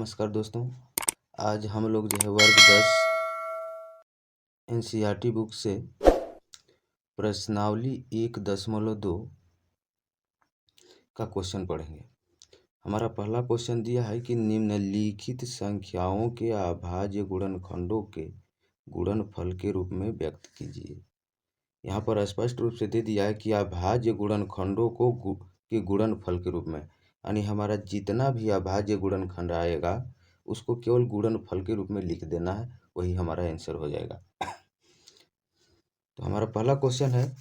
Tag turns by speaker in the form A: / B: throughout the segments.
A: नमस्कार दोस्तों। आज हम लोग जो है वर्ग 10 एनसीईआरटी बुक से प्रश्नावली 1.2 का क्वेश्चन पढ़ेंगे। हमारा पहला क्वेश्चन दिया है कि निम्नलिखित संख्याओं के अभाज्य गुणनखंडों के गुणनफल के रूप में व्यक्त कीजिए। यहाँ पर स्पष्ट रूप से दे दिया है कि अभाज्य गुणनखंडों के गुणनफल के रूप में, यानी हमारा जितना भी अभाज्य गुणनखंड आएगा उसको केवल गुणनफल के रूप में लिख देना है, वही हमारा आंसर हो जाएगा। तो हमारा पहला क्वेश्चन है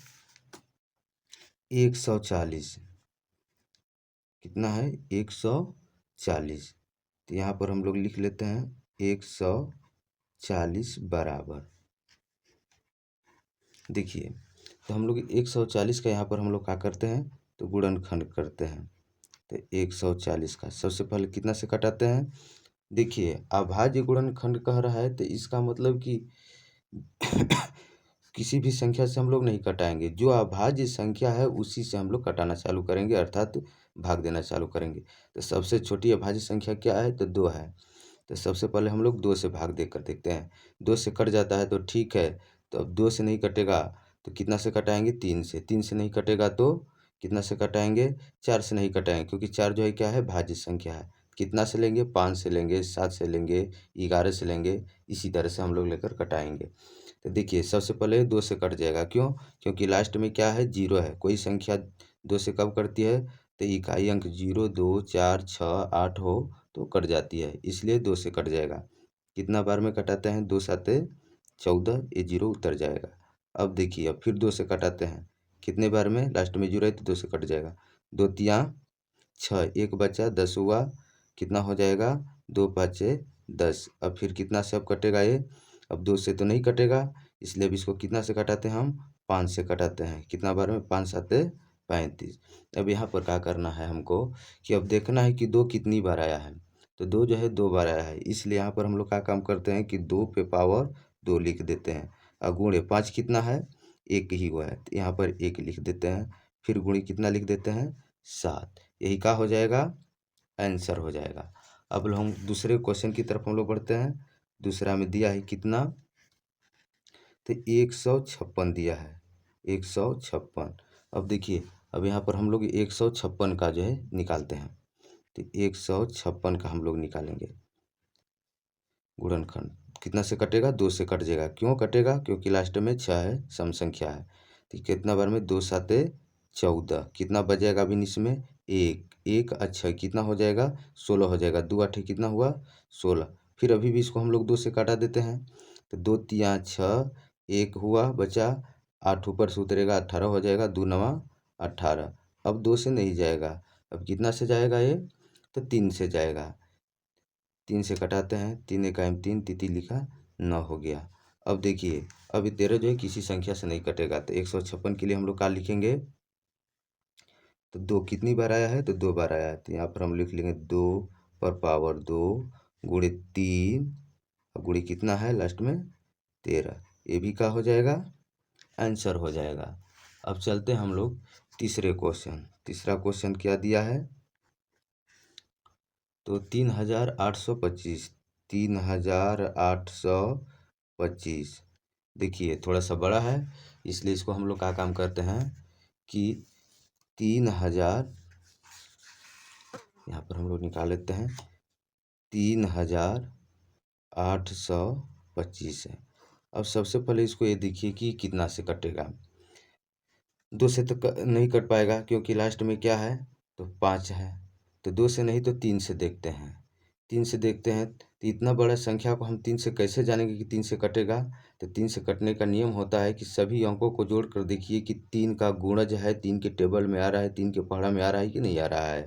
A: 140। कितना है? 140। तो यहाँ पर हम लोग लिख लेते हैं 140 बराबर, देखिए तो हम लोग 140 का यहाँ पर हम लोग क्या करते हैं तो गुणनखंड करते हैं। तो 140 का सबसे पहले कितना से कटाते हैं? देखिए अभाज्य गुणनखंड कह रहा है तो इसका मतलब कि किसी भी संख्या से हम लोग नहीं कटाएंगे, जो अभाज्य संख्या है उसी से हम लोग कटाना चालू करेंगे, अर्थात भाग देना चालू करेंगे। तो सबसे छोटी अभाज्य संख्या क्या है? तो 2 है। तो सबसे पहले हम लोग 2 से भाग देकर देखते हैं। 2 से कट जाता है तो ठीक है, तो अब 2 से नहीं कटेगा तो कितना से कटाएंगे? 3 से। 3 से नहीं कटेगा तो कितना से कटाएंगे? 4 से नहीं कटाएंगे, क्योंकि 4 जो है क्या है? भाज्य संख्या है। कितना से लेंगे? 5 से लेंगे, 7 से लेंगे, 11 से लेंगे, इसी तरह से हम लोग लेकर कटाएंगे। तो देखिए सबसे पहले 2 से कट जाएगा, क्यों? क्योंकि लास्ट में क्या है? 0 है। कोई संख्या 2 से कब कटती है? तो इकाई अंक 0, 2, 4, 6, 8 हो तो कट जाती है, इसलिए 2 से कट जाएगा। कितना बार में कटाते हैं? 2 साते 14, ये 0 उतर जाएगा। अब देखिए अब फिर 2 से कटाते हैं, कितने बार में? लास्ट में 0 है तो 2 से कट जाएगा। 2 तियाँ 6, 1 बचा 10 हुआ, कितना हो जाएगा? 2 पाँचे 10। अब फिर कितना से अब कटेगा ये? अब 2 से तो नहीं कटेगा, इसलिए अब इसको कितना से कटाते हैं हम? 5 से कटाते हैं। कितना बार में? 5 साते 35। अब यहाँ पर क्या करना है हमको कि अब देखना है कि 2 कितनी बार आया है। तो 2 जो है 2 बार आया है, इसलिए यहाँ पर हम लोग क्या काम करते हैं कि 2 पे पावर 2 लिख देते हैं। और गुणे 5 कितना है? 1 ही हुआ है, तो यहाँ पर 1 लिख देते हैं। फिर गुणे कितना लिख देते हैं? 7। यही क्या हो जाएगा? आंसर हो जाएगा। अब हम दूसरे क्वेश्चन की तरफ हम लोग बढ़ते हैं। दूसरा में दिया है कितना? तो 156 दिया है, 156। अब देखिए अब यहाँ पर हम लोग 156 का जो है निकालते हैं। तो 156 का हम लोग निकालेंगे गुणनखंड। कितना से कटेगा? 2 से कट जाएगा। क्यों कटेगा? क्योंकि लास्ट में 6 है, सम संख्या है। तो कितना बार में? 2 साते 14। कितना बचेगा अभी इसमें? 1 अच्छा कितना हो जाएगा? 16 हो जाएगा। 2 आठे कितना हुआ? 16। फिर अभी भी इसको हम लोग 2 से काटा देते हैं। तो 2 तियाँ 6, 1 हुआ बचा, 8 ऊपर से उतरेगा 18 हो जाएगा, 2 नवा 18। अब 2 से नहीं जाएगा, अब कितना से जाएगा ये? तो 3 से जाएगा। 3 से कटाते हैं, 3 एकाई 3, तिथि लिखा 9 हो गया। अब देखिए अब 13 जो है किसी संख्या से नहीं कटेगा, तो 156 के लिए हम लोग क्या लिखेंगे? तो 2 कितनी बार आया है? तो 2 बार आया है, तो यहाँ पर हम लिख लेंगे 2 पर पावर 2 गुणे 3, और गुणे कितना है लास्ट में? 13। ये भी क्या हो जाएगा? आंसर हो जाएगा। अब चलते हैं हम लोग तीसरे क्वेश्चन। तीसरा क्वेश्चन क्या दिया है? तो 3825, 3825। देखिए थोड़ा सा बड़ा है, इसलिए इसको हम लोग क्या काम करते हैं कि 3000, यहाँ पर हम लोग निकाल लेते हैं। 3825 है। अब सबसे पहले इसको ये देखिए कि कितना से कटेगा। 2 से तो नहीं कट पाएगा, क्योंकि लास्ट में क्या है? तो 5 है। तो 2 से नहीं तो 3 से देखते हैं। 3 से देखते हैं तो इतना बड़ा संख्या को हम 3 से कैसे जानेंगे कि 3 से कटेगा? तो 3 से कटने का नियम होता है कि सभी अंकों को जोड़कर देखिए कि 3 का गुणज है, 3 के टेबल में आ रहा है, 3 के पहाड़ा में आ रहा है कि नहीं आ रहा है।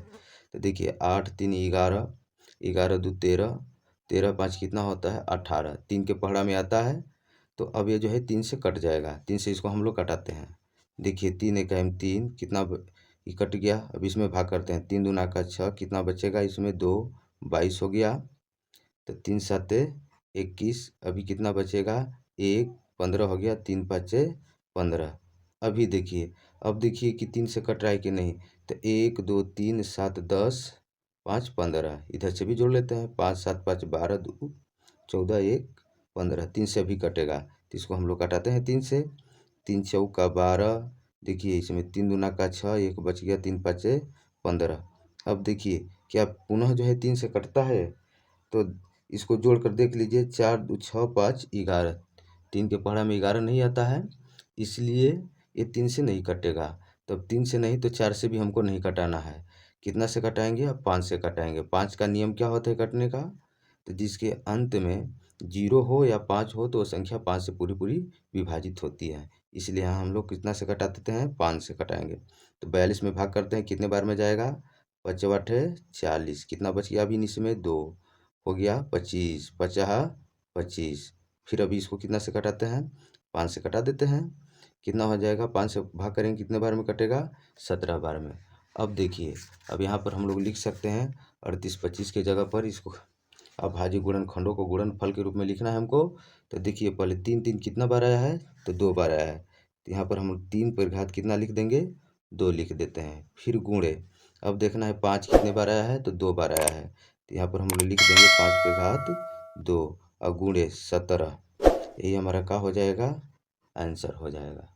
A: तो देखिए 8 3 11, 11 2 13, 13 5 कितना होता है? 18, 3 के पहाड़ा में आता है। तो अब ये जो है 3 से कट जाएगा। 3 से इसको हम लोग कटाते हैं। देखिए 3 एकाई 3, कितना ये कट गया। अब इसमें भाग करते हैं, 3 दूना का 6, कितना बचेगा इसमें? 2, 22 हो गया। तो 3 साते 21, अभी कितना बचेगा? 1, 15 हो गया। 3 पाँचे 15। अभी देखिए, अब देखिए कि 3 से कट रहा है कि नहीं। तो 1 2 3 7 10, 5 15, इधर से भी जोड़ लेते हैं। 5 7 5 12 2 14 1 15, 3 से भी कटेगा तो इसको हम लोग काटाते हैं 3 से। 3 चौका 12, देखिए इसमें 3 दूना का 6, एक बच गया, 3 5 15। अब देखिए क्या पुनः जो है 3 से कटता है, तो इसको जोड़ कर देख लीजिए। 4 2 6 5 11, 3 के पहाड़ा में 11 नहीं आता है, इसलिए ये 3 से नहीं कटेगा। तब 3 से नहीं तो 4 से भी हमको नहीं कटाना है। कितना से कटाएंगे? अब 5 से कटाएंगे। 5 का नियम क्या होता है कटने का? तो जिसके अंत में 0 हो या 5 हो तो वो संख्या 5 से पूरी पूरी विभाजित होती है। इसलिए यहाँ हम लोग कितना से कटा देते हैं? 5 से कटाएंगे। तो 42 में भाग करते हैं, कितने बार में जाएगा? 5 8 40, कितना बच गया अभी इसमें? 2 हो गया 25, 50 25। फिर अभी इसको कितना से कटाते हैं? 5 से कटा देते हैं। कितना हो जाएगा? 5 से भाग करेंगे कितने बार में कटेगा? 17 बार में। अब देखिए, अब यहाँ पर हम लोग लिख सकते हैं 38 25 के जगह पर इसको अभाज्य गुणनखंडों को गुणनफल के रूप में लिखना है हमको। तो देखिए पहले 3 3 कितना बार आया है? तो 2 बार आया है। तो यहाँ पर हम 3 पर घात कितना लिख देंगे? 2 लिख देते हैं। फिर गुणे, अब देखना है 5 कितने बार आया है? तो 2 बार आया है। तो यहाँ पर हम लोग लिख देंगे 5 पे घात 2 और गुणे 17। यही हमारा क्या हो जाएगा? आंसर हो जाएगा।